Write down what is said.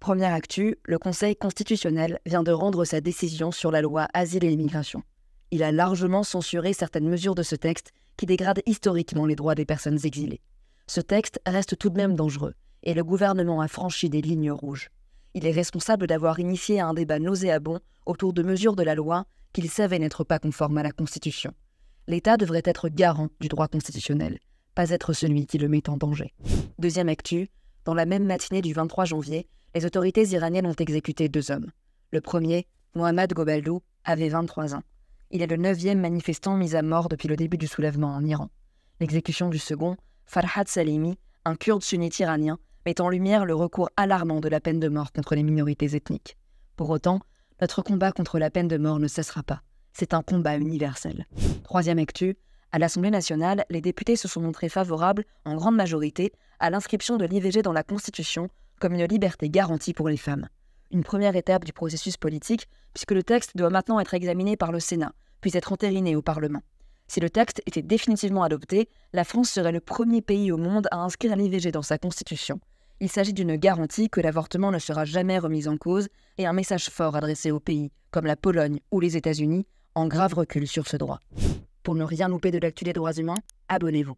Première actu, le Conseil constitutionnel vient de rendre sa décision sur la loi Asile et Immigration. Il a largement censuré certaines mesures de ce texte qui dégradent historiquement les droits des personnes exilées. Ce texte reste tout de même dangereux, et le gouvernement a franchi des lignes rouges. Il est responsable d'avoir initié un débat nauséabond autour de mesures de la loi qu'il savait n'être pas conformes à la Constitution. L'État devrait être garant du droit constitutionnel, pas être celui qui le met en danger. Deuxième actu, dans la même matinée du 23 janvier, les autorités iraniennes ont exécuté 2 hommes. Le premier, Mohammad Gobaldou, avait 23 ans. Il est le 9e manifestant mis à mort depuis le début du soulèvement en Iran. L'exécution du second, Farhad Salimi, un kurde sunnite iranien, met en lumière le recours alarmant de la peine de mort contre les minorités ethniques. Pour autant, notre combat contre la peine de mort ne cessera pas. C'est un combat universel. Troisième actu, à l'Assemblée nationale, les députés se sont montrés favorables, en grande majorité, à l'inscription de l'IVG dans la Constitution comme une liberté garantie pour les femmes. Une première étape du processus politique, puisque le texte doit maintenant être examiné par le Sénat, puis être entériné au Parlement. Si le texte était définitivement adopté, la France serait le premier pays au monde à inscrire l'IVG dans sa Constitution. Il s'agit d'une garantie que l'avortement ne sera jamais remis en cause et un message fort adressé aux pays, comme la Pologne ou les États-Unis, en grave recul sur ce droit. Pour ne rien louper de l'actu des droits humains, abonnez-vous.